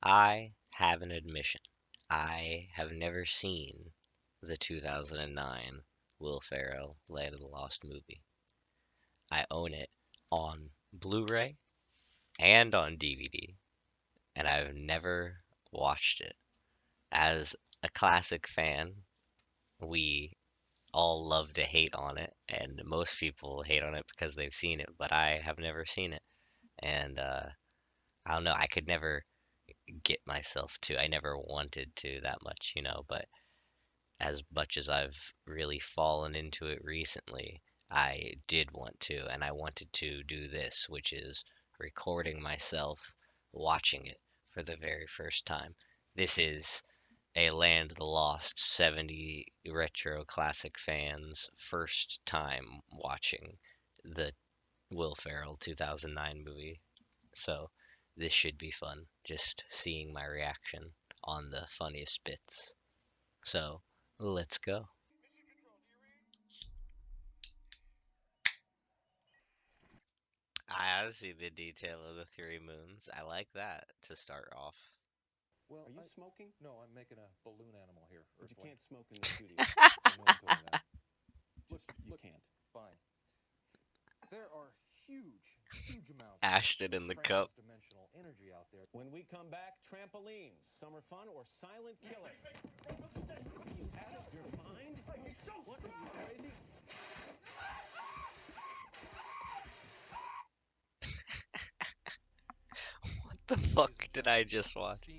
I have an admission. I have never seen the 2009 Will Ferrell Land of the Lost movie. I own it on Blu-ray and on DVD, and I've never watched it. As a classic fan, we all love to hate on it, and most people hate on it because they've seen it, but I have never seen it. And I don't know, I could never get myself to. I never wanted to that much, but as much as I've really fallen into it recently, I did want to, and I wanted to do this, which is recording myself watching it for the very first time. This is a Land of the Lost 70 retro classic fans' first time watching the Will Ferrell 2009 movie. So this should be fun, just seeing my reaction on the funniest bits. So let's go. I see the detail of the three moons. I like that to start off. Well, are you smoking? No, I'm making a balloon animal here. But you can't smoke in the studio. I know I'm doing that. Look, you can't. Fine. There are huge amounts Ashton of in the cup. trans-dimensional energy out there. When we come back, trampolines, summer fun, or silent killing. Are you out of your mind? I'm so what, are you crazy? What the fuck did I just watch?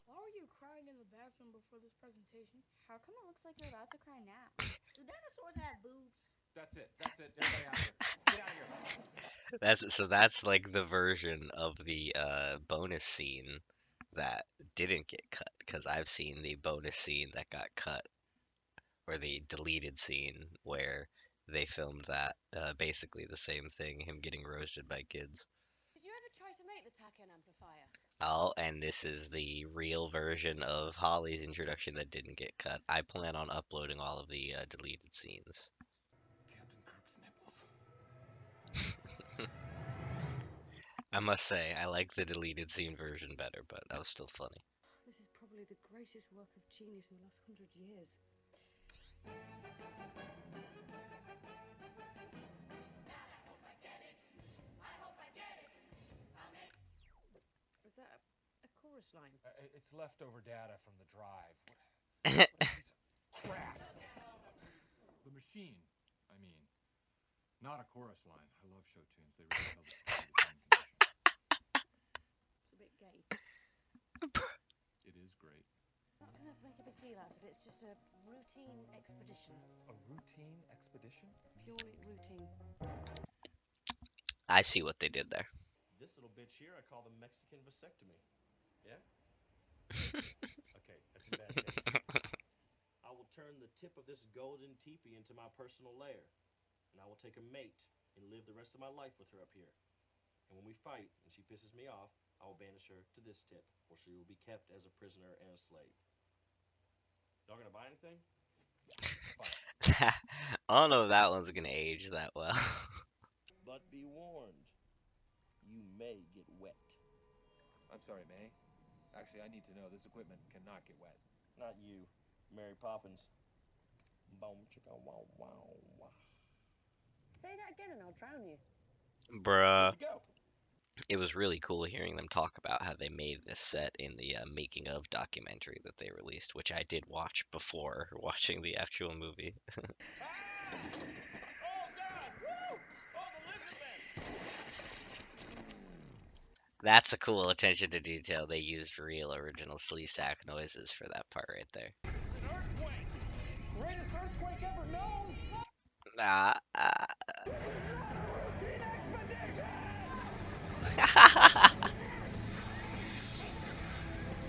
Why were you crying in the bathroom before this presentation? How come it looks like you're about to cry now? Do dinosaurs have boobs? That's it. Everybody out of here. Get out of here. That's like the version of the bonus scene that didn't get cut because I've seen the bonus scene that got cut or the deleted scene where they filmed that basically the same thing, him getting roasted by kids. Did you ever try to make the Tachyon amplifier? Oh, and this is the real version of Holly's introduction that didn't get cut. I plan on uploading all of the deleted scenes. Captain Kirk's nipples. I must say, I like the deleted scene version better, but that was still funny. This is probably the greatest work of genius in the last 100 years. Is that a chorus line? It's leftover data from the drive. What a piece of crap. The machine, I mean. Not a chorus line. I love show tunes. They really tell the story of the human condition. It's a bit gay. It is great. Not gonna make a big deal out of it. It's just a routine expedition. A routine expedition? Purely routine. I see what they did there. This little bitch here I call the Mexican vasectomy. Yeah? Okay, that's in bad taste. I will turn the tip of this golden teepee into my personal lair, and I will take a mate and live the rest of my life with her up here. And when we fight and she pisses me off, I will banish her to this tip, where she will be kept as a prisoner and a slave. Y'all gonna buy anything? I don't know if that one's gonna age that well. But be warned, you may get wet. I'm sorry, May. Actually, I need to know this equipment cannot get wet. Not you, Mary Poppins. Boom, chicka, wow, wow, wow. Say that again and I'll drown you. Bruh. Here we go. It was really cool hearing them talk about how they made this set in the making of documentary that they released, which I did watch before watching the actual movie. Ah! Oh, God! Woo! Oh, the lizard man! That's a cool attention to detail. They used real original Sleestack noises for that part right there. An earthquake! Greatest earthquake ever known! Ah, ah. Routine expedition!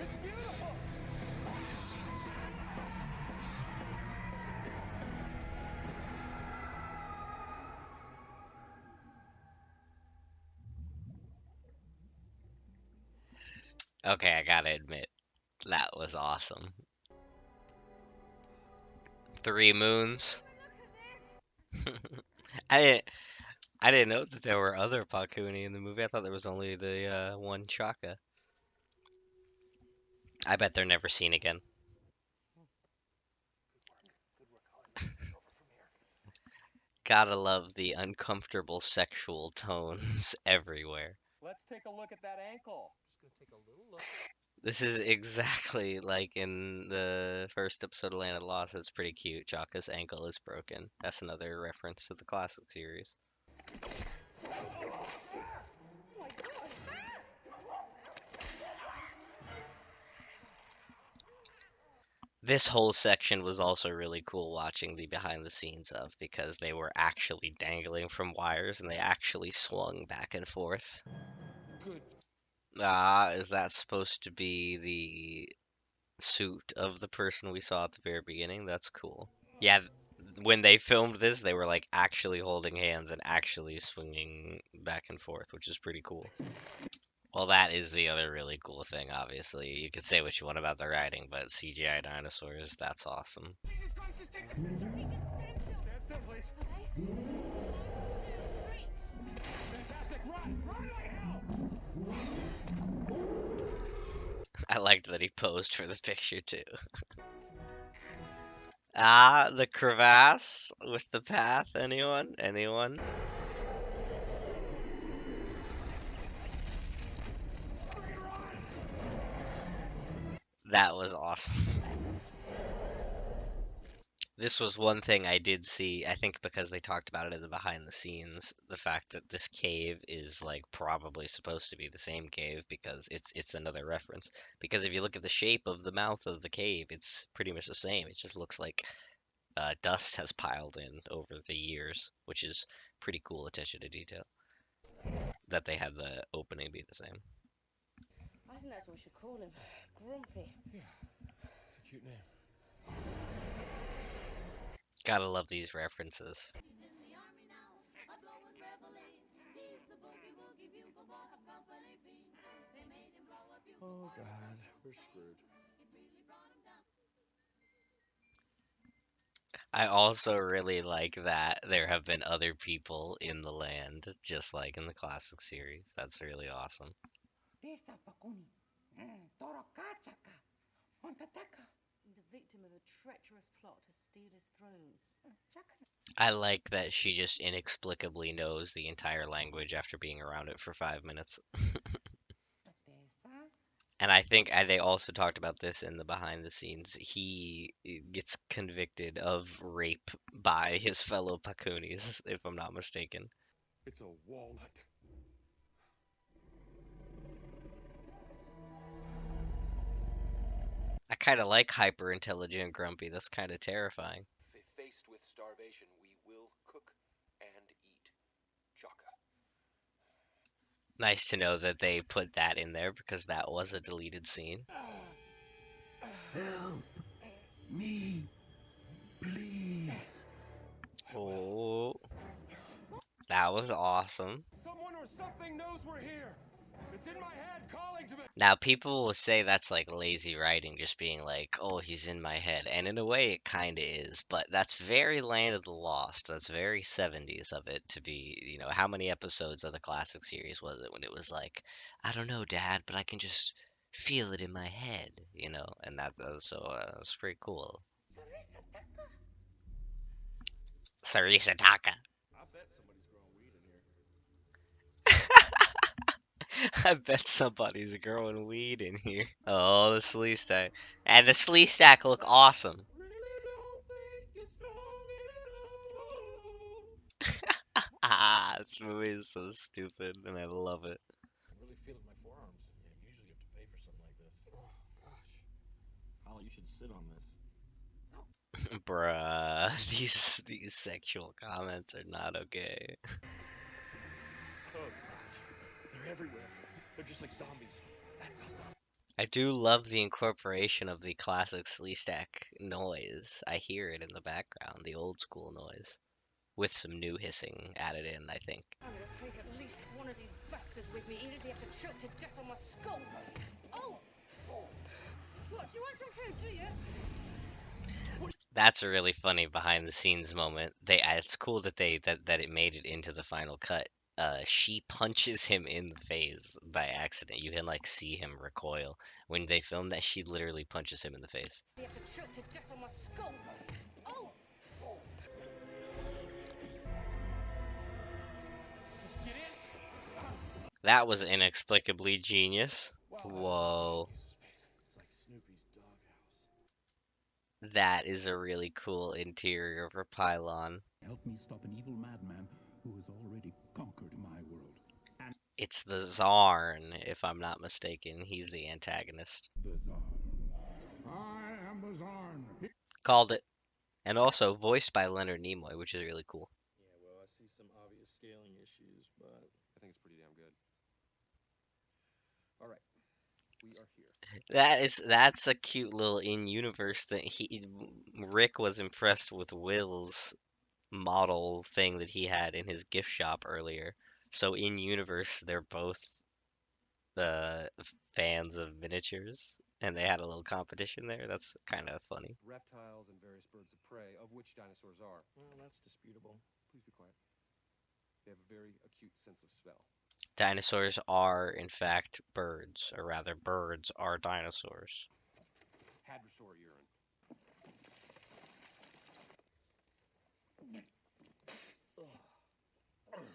It's beautiful! Okay, I gotta admit, that was awesome. Three moons. I didn't, I didn't know that there were other Pakuni in the movie. I thought there was only the one Chaka. I bet they're never seen again. Good work, Holly. Take over from here. Gotta love the uncomfortable sexual tones everywhere. Let's take a look at that ankle. Just gonna take a little look. This is exactly like in the first episode of Land of Lost. It's pretty cute. Jaka's ankle is broken. That's another reference to the classic series. This whole section was also really cool watching the behind the scenes of because they were actually dangling from wires and they actually swung back and forth. Good. Ah, is that supposed to be the suit of the person we saw at the very beginning? That's cool. Yeah, when they filmed this, they were like actually holding hands and actually swinging back and forth, which is pretty cool. Well, that is the other really cool thing, obviously. You could say what you want about the writing, but CGI dinosaurs, that's awesome. Jesus Christ, just take the picture. Hey, just stand still. Stand still, please. Okay. 1, 2, 3. Fantastic. Run. Run like hell. I liked that he posed for the picture too. Ah, the crevasse with the path. Anyone? Anyone? That was awesome. This was one thing I did see, I think because they talked about it in the behind the scenes, the fact that this cave is like probably supposed to be the same cave because it's another reference. Because if you look at the shape of the mouth of the cave, it's pretty much the same. It just looks like dust has piled in over the years, which is pretty cool attention to detail. That they had the opening be the same. I think that's what we should call him. Grumpy. Yeah. It's a cute name. Gotta love these references. Oh God, we're screwed. I also really like that there have been other people in the land, just like in the classic series. That's really awesome. The victim of a treacherous plot to steal his throne. I like that she just inexplicably knows the entire language after being around it for 5 minutes. And I think they also talked about this in the behind the scenes. He gets convicted of rape by his fellow Pakunis, if I'm not mistaken. It's a walnut. I kind of like hyper intelligent Grumpy. That's kind of terrifying. Faced with starvation, we will cook and eat. Jaka. Nice to know that they put that in there because that was a deleted scene. Help me, please. Oh, that was awesome. Someone or something knows we're here. It's in my head calling to me. Now, people will say that's like lazy writing, just being like, oh, he's in my head. And in a way, it kind of is. But that's very Land of the Lost. That's very 70s of it to be, how many episodes of the classic series was it when it was like, I don't know, Dad, but I can just feel it in my head. And it's pretty cool. Sarisa Taka. I bet somebody's growing weed in here. I bet somebody's growing weed in here. Oh, the slee stack. And the slee stack look awesome. Ah, this movie is so stupid, and I love it. I'm really feeling my forearms. Yeah, usually you have to pay for something like this. Oh gosh. Holly, you should sit on this. Bruh, these sexual comments are not okay. Oh gosh. They're everywhere. They're just like zombies. That's awesome. I do love the incorporation of the classic slee stack noise. I hear it in the background, the old school noise, with some new hissing added in, I think. I'm gonna take at least one of these bastards with me, even if they have to choke to death on my skull. Oh! What, do you want some too, do you? That's a really funny behind the scenes moment. It's cool that it made it into the final cut she punches him in the face by accident. You can like see him recoil. When they film that, she literally punches him in the face. You have to choke to death on my skull. Oh! Get in. That was inexplicably genius. Wow, that is Whoa. efficient use of space. It's like Snoopy's doghouse. That is a really cool interior for Pylon. Help me stop an evil madman who has already conquered my world. And It's the Zarn, if I'm not mistaken. He's the antagonist. the Tsar. I am the Zarn. Called it. And also voiced by Leonard Nimoy, which is really cool. Yeah, well, I see some obvious scaling issues, but I think it's pretty damn good. All right, we are here. That's a cute little in-universe thing. Rick was impressed with Will's model thing that he had in his gift shop earlier. So in universe, they're both fans of miniatures, and they had a little competition there. That's kind of funny. Reptiles and various birds of prey, of which dinosaurs are. Well, that's disputable. Please be quiet. They have a very acute sense of smell. Dinosaurs are, in fact, birds, or rather, birds are dinosaurs. Hadrosaur urine.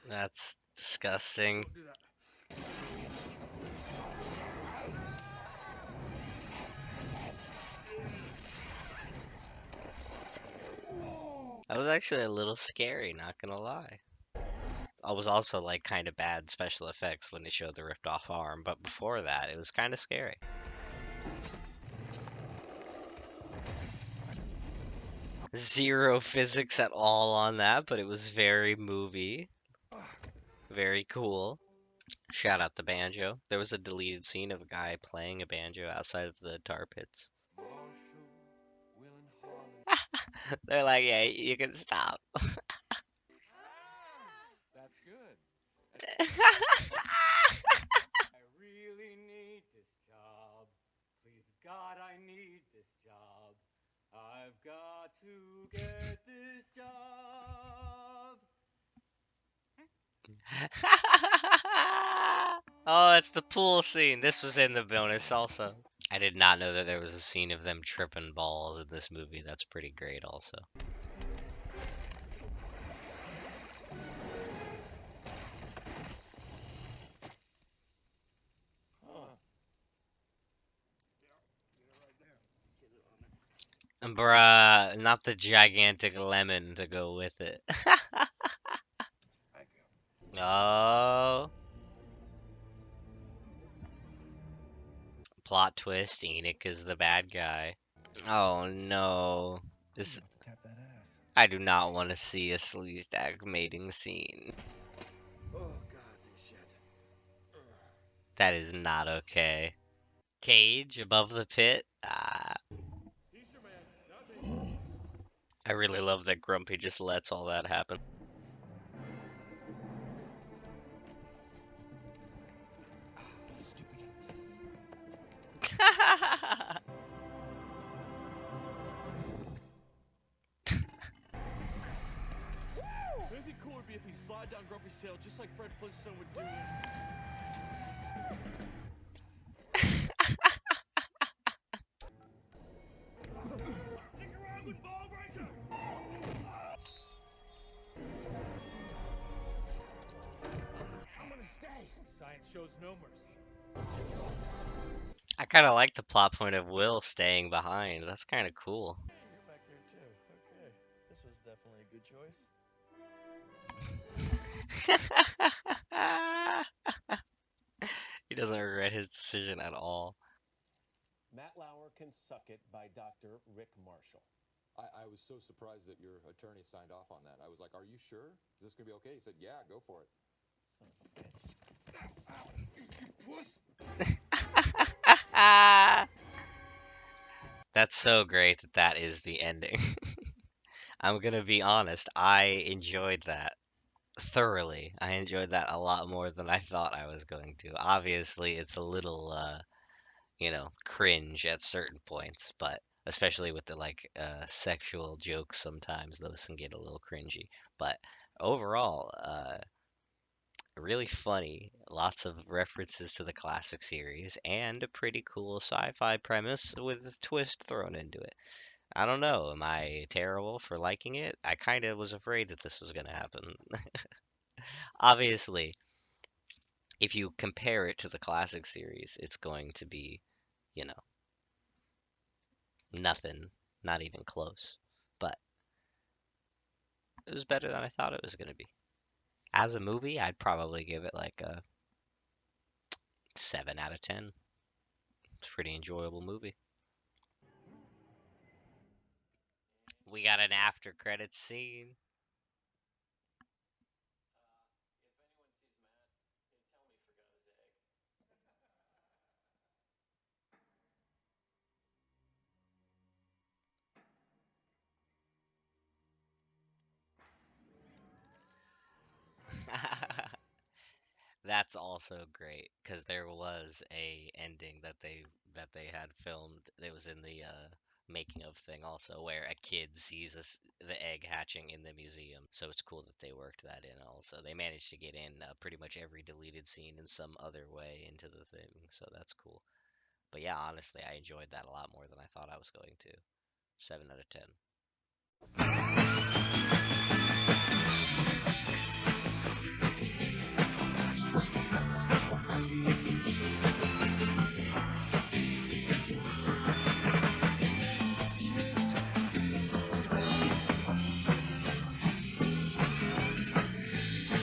That's disgusting. Don't do that. That was actually a little scary, not gonna lie. It was also like kind of bad special effects when they showed the ripped off arm, but before that, it was kind of scary. Zero physics at all on that, but it was very movie. Very cool. Shout out to Banjo. There was a deleted scene of a guy playing a banjo outside of the tar pits. Marshall, Will and Harlan. They're like, yeah, you can stop. That's good. I really need this job. Please, God, I need this job. I've got to get this job. Oh, it's the pool scene. This was in the bonus also. I did not know that there was a scene of them tripping balls in this movie. That's pretty great also. Bruh, not the gigantic lemon to go with it. Oh. Plot twist, Enoch is the bad guy. Oh no. This Tap that ass. I do not want to see a sleazebag mating scene. Oh, God, this shit. That is not okay. Cage above the pit? Ah. Easter man, not me. I really love that Grumpy just lets all that happen. Anything cool would be if he slid down Grumpy's tail just like Fred Flintstone would do. Stick around with Ball Breaker! I'm gonna stay. Science shows no mercy. I kind of like the plot point of Will staying behind. That's kind of cool. You're back here too. Okay. This was definitely a good choice. He doesn't regret his decision at all. Matt Lauer Can Suck It by Dr. Rick Marshall. I was so surprised that your attorney signed off on that. I was like, "Are you sure? Is this gonna be okay?" He said, "Yeah, go for it." Son of a bitch. That's so great that that is the ending. I'm gonna be honest, I enjoyed that thoroughly. I enjoyed that a lot more than I thought I was going to. Obviously, it's a little, cringe at certain points, but especially with the sexual jokes, sometimes those can get a little cringy. But overall, Really funny, lots of references to the classic series, and a pretty cool sci-fi premise with a twist thrown into it. I don't know, am I terrible for liking it? I kind of was afraid that this was going to happen. Obviously, if you compare it to the classic series, it's going to be, you know, nothing, not even close. But it was better than I thought it was going to be. As a movie, I'd probably give it like a 7 out of 10. It's a pretty enjoyable movie. We got an after credits scene. That's also great because there was a ending that they had filmed. It was in the making of thing also where a kid sees the egg hatching in the museum. So it's cool that they worked that in also. They managed to get in pretty much every deleted scene in some other way into the thing. So that's cool. But yeah, honestly, I enjoyed that a lot more than I thought I was going to. 7 out of 10.